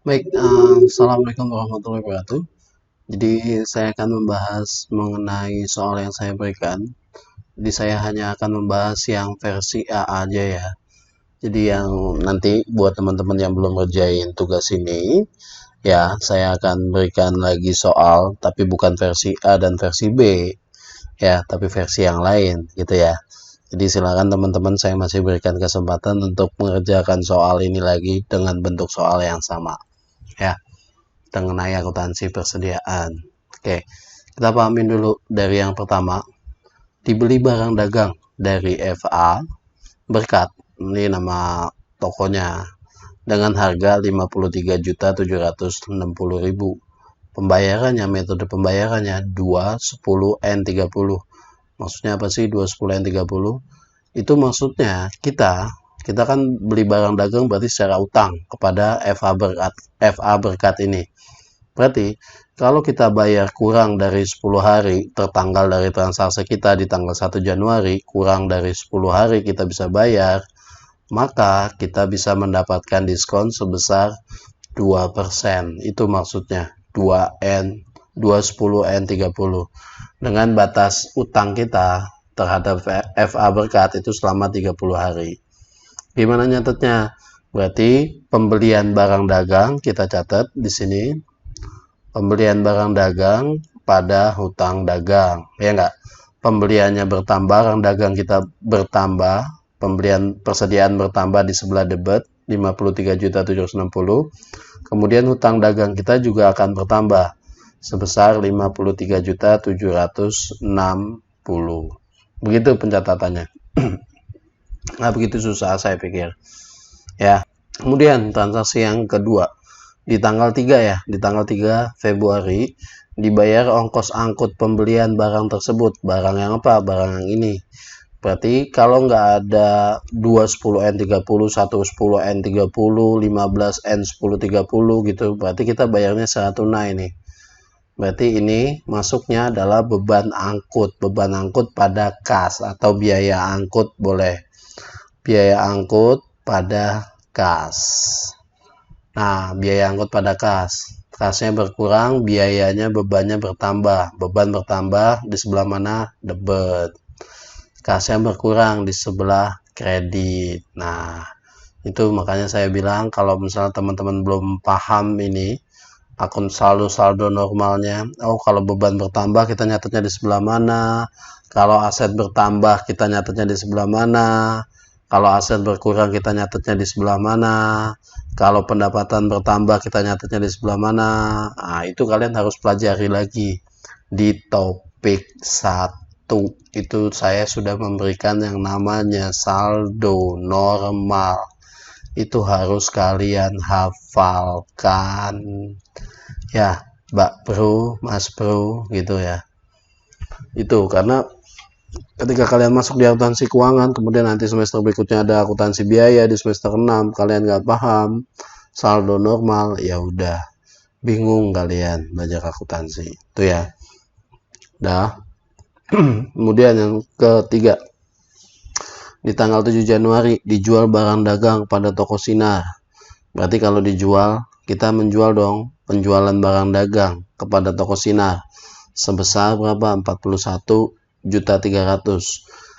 Baik, assalamualaikum warahmatullahi wabarakatuh. Jadi saya akan membahas mengenai soal yang saya berikan. Jadi saya hanya akan membahas yang versi A aja ya. Jadi yang nanti buat teman-teman yang belum ngerjain tugas ini, ya saya akan berikan lagi soal, tapi bukan versi A dan versi B, ya, tapi versi yang lain gitu ya. Jadi silakan teman-teman, saya masih berikan kesempatan untuk mengerjakan soal ini lagi dengan bentuk soal yang sama, ya, mengenai akuntansi persediaan. Oke, kita pahamin dulu dari yang pertama. Dibeli barang dagang dari FA Berkat, ini nama tokonya, dengan harga 53.760.000. Pembayarannya, metode pembayarannya 2, 10, N30. Maksudnya apa sih 2, 10, N30? Itu maksudnya kita kan beli barang dagang berarti secara utang kepada FA Berkat ini. Berarti kalau kita bayar kurang dari 10 hari tertanggal dari transaksi kita di tanggal 1 Januari, kurang dari 10 hari kita bisa bayar, maka kita bisa mendapatkan diskon sebesar 2%. Itu maksudnya 2N, 210N30. Dengan batas utang kita terhadap FA Berkat itu selama 30 hari. Gimana nyatetnya? Berarti pembelian barang dagang kita catat di sini, pembelian barang dagang pada hutang dagang, ya enggak? Pembeliannya bertambah, barang dagang kita bertambah, pembelian persediaan bertambah di sebelah debit 53.760. Kemudian hutang dagang kita juga akan bertambah sebesar 53.760. Begitu pencatatannya. Nah, begitu susah saya pikir. Ya. Kemudian transaksi yang kedua, di tanggal 3 ya, di tanggal 3 Februari dibayar ongkos angkut pembelian barang tersebut. Barang yang apa? Barang yang ini. Berarti kalau nggak ada 210N30, 110N30, 15N1030 gitu, berarti kita bayarnya secara tunai nih. Berarti ini masuknya adalah beban angkut pada kas atau biaya angkut boleh. Biaya angkut pada kas. Nah, biaya angkut pada kas. Kasnya berkurang, biayanya, bebannya bertambah. Beban bertambah di sebelah mana? Debit. Kasnya berkurang di sebelah kredit. Nah, itu makanya saya bilang kalau misalnya teman-teman belum paham ini, akun saldo normalnya, oh kalau beban bertambah kita nyatetnya di sebelah mana, kalau aset bertambah kita nyatetnya di sebelah mana, kalau aset berkurang kita nyatetnya di sebelah mana, kalau pendapatan bertambah kita nyatetnya di sebelah mana. Nah, itu kalian harus pelajari lagi di topik 1. Itu saya sudah memberikan yang namanya saldo normal. Itu harus kalian hafalkan. Ya, Mbak Bro, Mas Bro, gitu ya. Itu karena ketika kalian masuk di akuntansi keuangan, kemudian nanti semester berikutnya ada akuntansi biaya di semester 6, kalian nggak paham saldo normal, ya udah bingung kalian belajar akuntansi. Itu ya. Dah. Kemudian yang ketiga, di tanggal 7 Januari dijual barang dagang pada toko Sinar. Berarti kalau dijual, kita menjual dong, penjualan barang dagang kepada toko Sinar sebesar berapa? 41.300.000.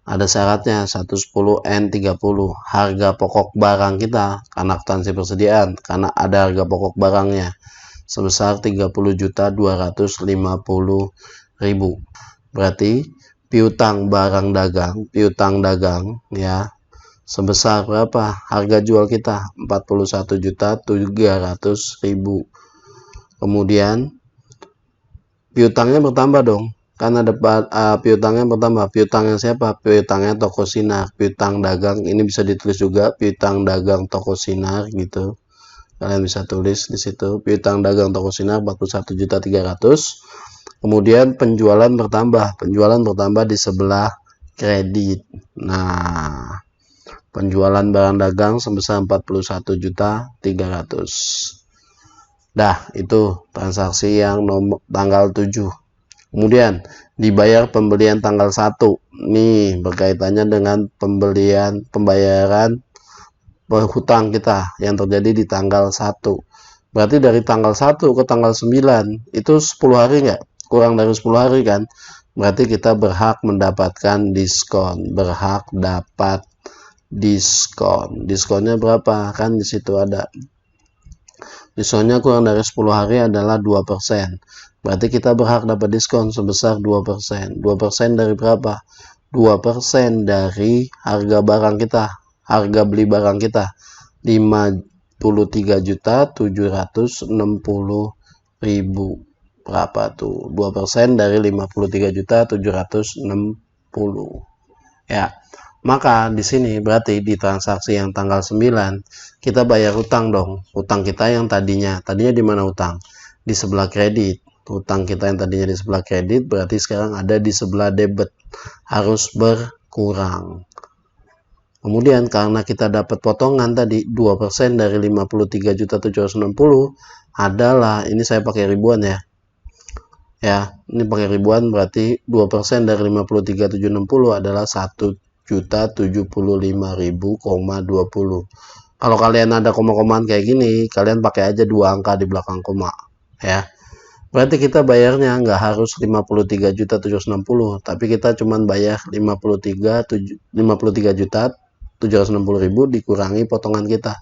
Ada syaratnya 110N30. Harga pokok barang kita karena akuntansi persediaan, karena ada harga pokok barangnya sebesar 30.250.000. Berarti piutang barang dagang, piutang dagang ya sebesar berapa? Harga jual kita 41.300.000. Kemudian piutangnya bertambah dong. Karena dapat piutangnya bertambah. Piutangnya siapa? Piutangnya toko Sinar. Piutang dagang ini bisa ditulis juga piutang dagang toko Sinar gitu. Kalian bisa tulis di situ piutang dagang toko Sinar 41.300.000. Kemudian penjualan bertambah di sebelah kredit. Nah, penjualan barang dagang sebesar 41.300.000. Dah, itu transaksi yang tanggal 7. Kemudian dibayar pembelian tanggal 1. Nih, berkaitannya dengan pembayaran hutang kita yang terjadi di tanggal 1. Berarti dari tanggal 1 ke tanggal 9 itu 10 hari nggak? Kurang dari 10 hari kan? Berarti kita berhak mendapatkan diskon, berhak dapat diskon. Diskonnya berapa? Kan di situ ada. Diskonnya kurang dari 10 hari adalah 2%. Berarti kita berhak dapat diskon sebesar 2%. 2% dari berapa? 2% dari harga barang kita, harga beli barang kita 53.760.000. Berapa tuh? 2% dari 53.760.000. Ya. Maka di sini berarti di transaksi yang tanggal 9 kita bayar utang dong. Utang kita yang tadinya di mana utang? Di sebelah kredit. Utang kita yang tadinya di sebelah kredit berarti sekarang ada di sebelah debit, harus berkurang. Kemudian karena kita dapat potongan tadi 2% dari 53.760 adalah, ini saya pakai ribuan ya. Ya, ini pakai ribuan berarti 2% dari 53.760 adalah 1.075.000,20. Kalau kalian ada koma-komaan kayak gini, kalian pakai aja 2 angka di belakang koma ya. Berarti kita bayarnya nggak harus 53.760, tapi kita cuman bayar 53.760.000 dikurangi potongan kita.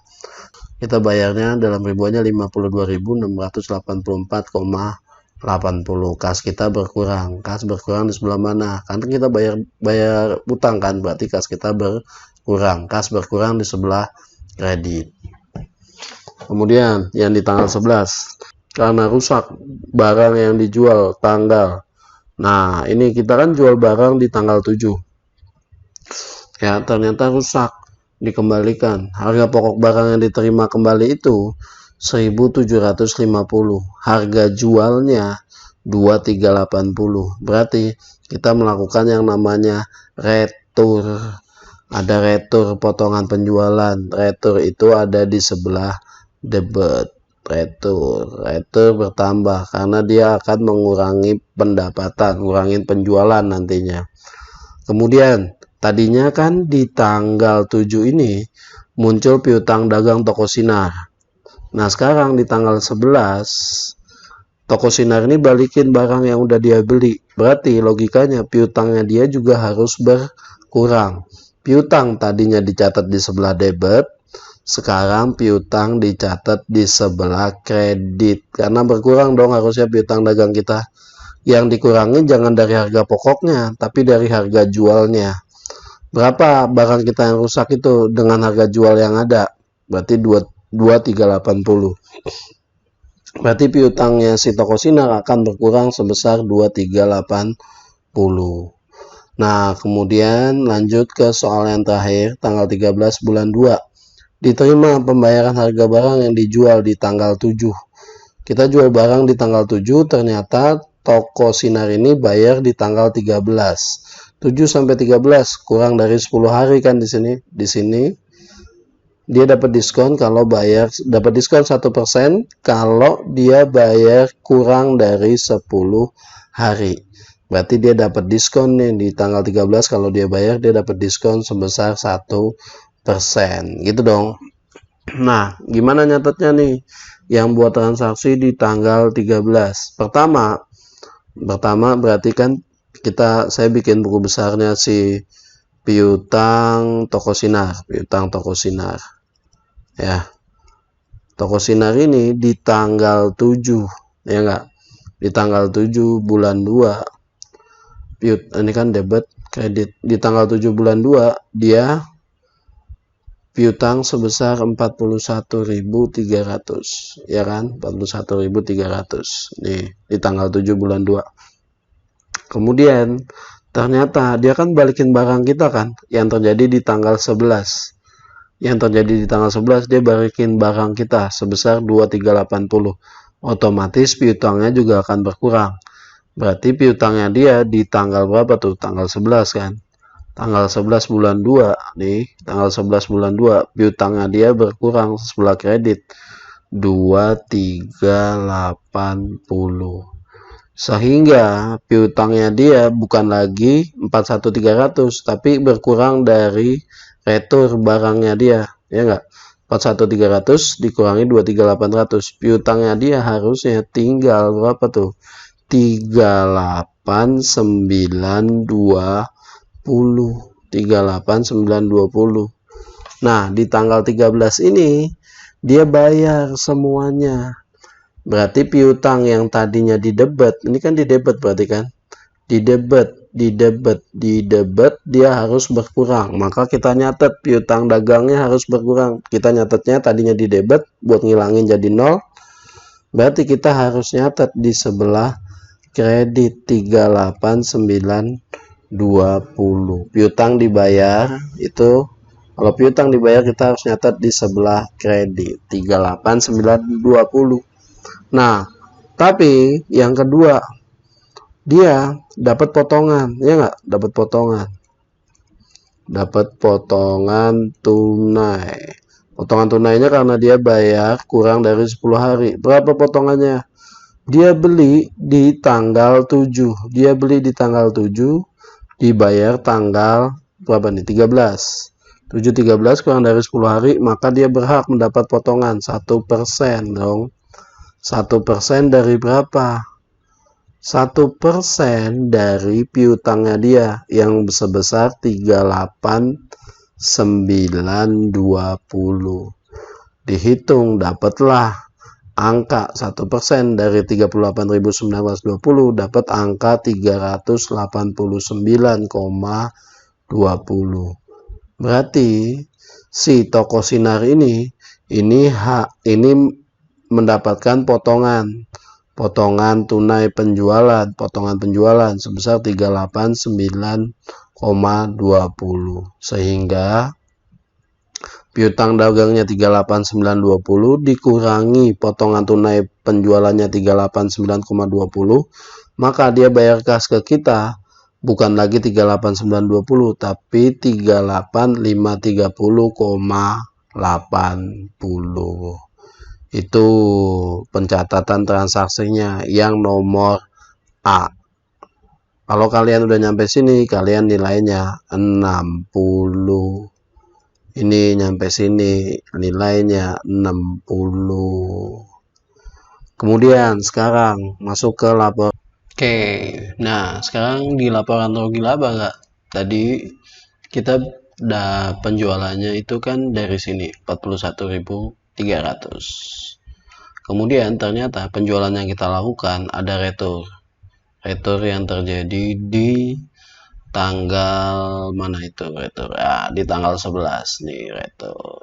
Kita bayarnya dalam ribuannya 52.684,80. Kas kita berkurang. Kas berkurang di sebelah mana? Karena kita bayar utang kan, berarti kas kita berkurang. Kas berkurang di sebelah kredit. Kemudian yang di tanggal 11, karena rusak barang yang dijual tanggal. Nah, ini kita kan jual barang di tanggal 7. Ya, ternyata rusak, dikembalikan. Harga pokok barang yang diterima kembali itu 1.750. Harga jualnya 2.380. Berarti kita melakukan yang namanya retur. Ada retur potongan penjualan. Retur itu ada di sebelah debit. Retur bertambah karena dia akan mengurangi pendapatan, ngurangin penjualan nantinya. Kemudian tadinya kan di tanggal 7 ini muncul piutang dagang toko sinar. Nah sekarang di tanggal 11 toko sinar ini balikin barang yang udah dia beli. Berarti logikanya piutangnya dia juga harus berkurang. Piutang tadinya dicatat di sebelah debit, sekarang piutang dicatat di sebelah kredit. Karena berkurang dong harusnya piutang dagang kita. Yang dikurangi jangan dari harga pokoknya, tapi dari harga jualnya. Berapa barang kita yang rusak itu dengan harga jual yang ada? Berarti 2.380. Berarti piutangnya si toko sinar akan berkurang sebesar 2.380. Nah, kemudian lanjut ke soal yang terakhir, tanggal 13 bulan 2. Diterima pembayaran harga barang yang dijual di tanggal 7. Kita jual barang di tanggal 7, ternyata toko sinar ini bayar di tanggal 13. 7 sampai 13 kurang dari 10 hari kan di sini. Di sini dia dapat diskon kalau bayar, dapat diskon 1% kalau dia bayar kurang dari 10 hari. Berarti dia dapat diskon nih di tanggal 13 kalau dia bayar, dia dapat diskon sebesar 1%. Gitu dong. Nah, gimana nyatetnya nih yang buat transaksi di tanggal 13? Pertama berarti kan saya bikin buku besarnya si piutang toko sinar, ya. Toko sinar ini di tanggal 7, ya enggak? Di tanggal 7 bulan 2. Ini kan debit kredit. Di tanggal 7 bulan 2 dia piutang sebesar 41.300, ya kan? 41.300 nih di tanggal 7 bulan 2. Kemudian ternyata dia kan balikin barang kita kan, yang terjadi di tanggal 11. Yang terjadi di tanggal 11 dia balikin barang kita sebesar 2.380. Otomatis piutangnya juga akan berkurang. Berarti piutangnya dia di tanggal berapa tuh? Tanggal 11 kan? Tanggal 11 bulan 2 nih, tanggal 11 bulan 2 piutangnya dia berkurang sebelah kredit 2.380. Sehingga piutangnya dia bukan lagi 41.300 tapi berkurang dari retur barangnya dia, ya enggak? 41.300 dikurangi 23.800. Piutangnya dia harusnya tinggal berapa tuh? 38.920. 38.920. Nah, di tanggal 13 ini dia bayar semuanya. Berarti piutang yang tadinya didebet, ini kan didebet berarti kan? Didebet dia harus berkurang. Maka kita nyatet piutang dagangnya harus berkurang. Kita nyatetnya tadinya didebet buat ngilangin jadi 0. Berarti kita harus nyatet di sebelah kredit 38.920. Piutang dibayar itu, kalau piutang dibayar kita harus nyatet di sebelah kredit 38.920. Nah, tapi yang kedua, dia dapat potongan, ya nggak? Dapat potongan tunai. Potongan tunainya karena dia bayar kurang dari 10 hari. Berapa potongannya? Dia beli di tanggal 7. Dibayar tanggal berapa nih? 13. 7/13 kurang dari 10 hari, maka dia berhak mendapat potongan 1% dong. 1% dari berapa? 1% dari piutangnya dia yang sebesar 38.920. Dihitung dapatlah angka 1% dari 38.920 dapat angka 389,20. Berarti si toko sinar ini mendapatkan potongan tunai penjualan, sebesar 389,20. Sehingga piutang dagangnya 38.920 dikurangi potongan tunai penjualannya 389,20, maka dia bayar kas ke kita bukan lagi 38.920 tapi 38.530,80. Itu pencatatan transaksinya yang nomor A. Kalau kalian udah nyampe sini, kalian nilainya 60. Ini nyampe sini, nilainya 60. Kemudian sekarang masuk ke laporan. Oke, nah sekarang di laporan rugi laba nggak? Tadi kita udah penjualannya itu kan dari sini 41.300. Kemudian ternyata penjualan yang kita lakukan ada retur yang terjadi di tanggal mana itu retur? Ya, di tanggal 11 nih retur.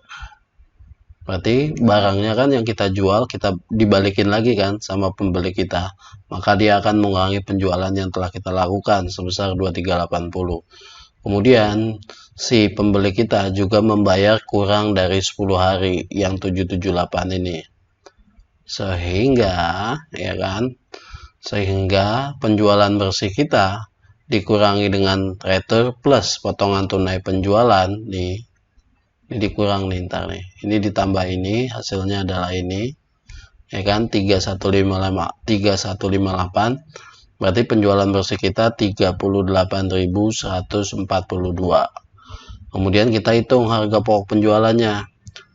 Berarti barangnya kan yang kita jual kita dibalikin lagi kan sama pembeli kita, maka dia akan mengurangi penjualan yang telah kita lakukan sebesar 2380. Kemudian si pembeli kita juga membayar kurang dari 10 hari yang 778 ini, sehingga penjualan bersih kita dikurangi dengan retur plus potongan tunai penjualan nih. Ini dikurang nih ntar nih, ini ditambah ini, hasilnya adalah ini, ya kan, 3158. Berarti penjualan bersih kita 38.142. Kemudian kita hitung harga pokok penjualannya.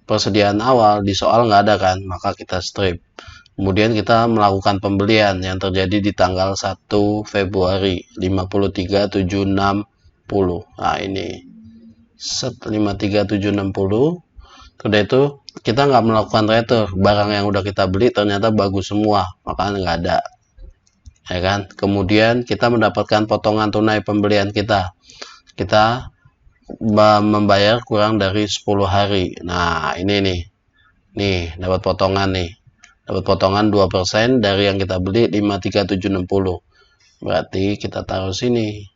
Persediaan awal di soal nggak ada kan, maka kita strip. Kemudian kita melakukan pembelian yang terjadi di tanggal 1 Februari 53.760. Nah ini 53760. Udah itu kita nggak melakukan retur, barang yang udah kita beli ternyata bagus semua, makanya nggak ada, ya kan. Kemudian kita mendapatkan potongan tunai pembelian kita membayar kurang dari 10 hari. Nah ini nih dapat potongan 2% dari yang kita beli 53760. Berarti kita taruh sini,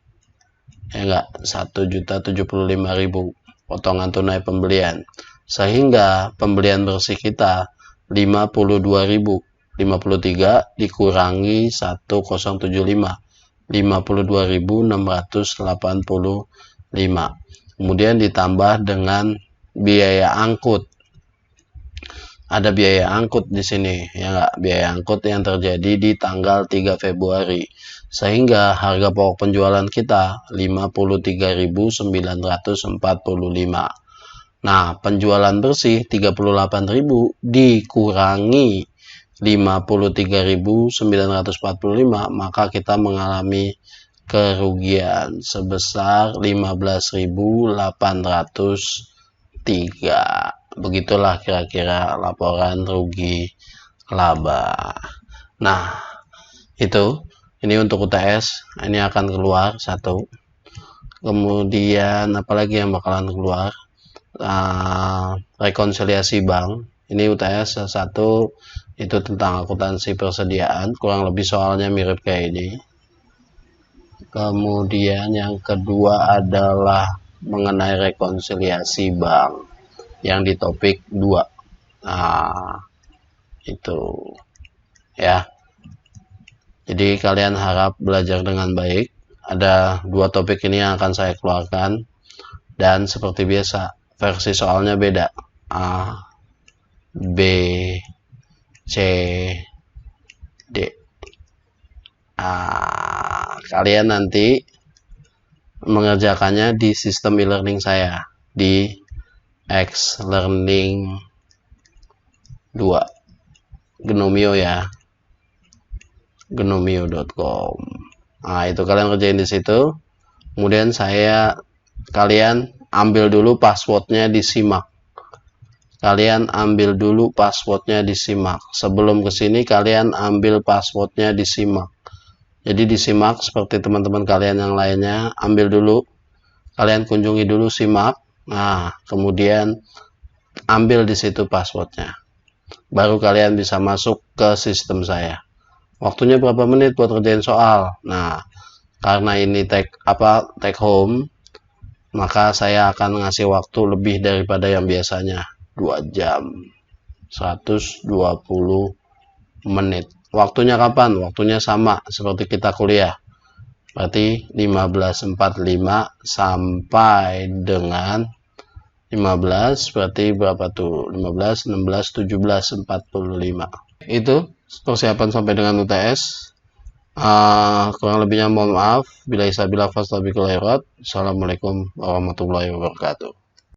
ya enggak, 1.075.000 potongan tunai pembelian, sehingga pembelian bersih kita 52.000. 53 dikurangi 1075, 52.685. Kemudian ditambah dengan biaya angkut. Ada biaya angkut di sini, ya enggak, biaya angkut yang terjadi di tanggal 3 Februari. Sehingga harga pokok penjualan kita 53.945. Nah, penjualan bersih 38.000 dikurangi 53.945, maka kita mengalami kerugian sebesar 15.803. Begitulah kira-kira laporan rugi laba. Nah, ini untuk UTS, ini akan keluar satu. Kemudian apalagi yang bakalan keluar? Rekonsiliasi bank. Ini UTS satu, itu tentang akuntansi persediaan, kurang lebih soalnya mirip kayak ini. Kemudian yang kedua adalah mengenai rekonsiliasi bank yang di topik 2. Nah, itu ya. Jadi kalian harap belajar dengan baik. Ada 2 topik ini yang akan saya keluarkan, dan seperti biasa versi soalnya beda. A, B, C, D. Kalian nanti mengerjakannya di sistem e-learning saya di X Learning 2 Gnomio ya, gnomio.com. Nah, itu kalian kerjain di situ. Kemudian kalian ambil dulu passwordnya, disimak. Kalian ambil dulu passwordnya, disimak. Sebelum kesini kalian ambil passwordnya, disimak. Jadi disimak seperti teman-teman kalian yang lainnya. Ambil dulu, kalian kunjungi dulu, simak. Nah, kemudian ambil di situ passwordnya. Baru kalian bisa masuk ke sistem saya. Waktunya berapa menit buat kerjain soal? Nah, karena ini take home, maka saya akan ngasih waktu lebih daripada yang biasanya, 2 jam 120 menit. Waktunya kapan? Waktunya sama seperti kita kuliah, berarti 15.45 sampai dengan 15, berarti berapa tuh? 15, 16, 17, 45. Itu persiapan sampai dengan UTS. Kurang lebihnya mohon maaf. Bila isabilah fastabikul khairat. Assalamualaikum warahmatullahi wabarakatuh.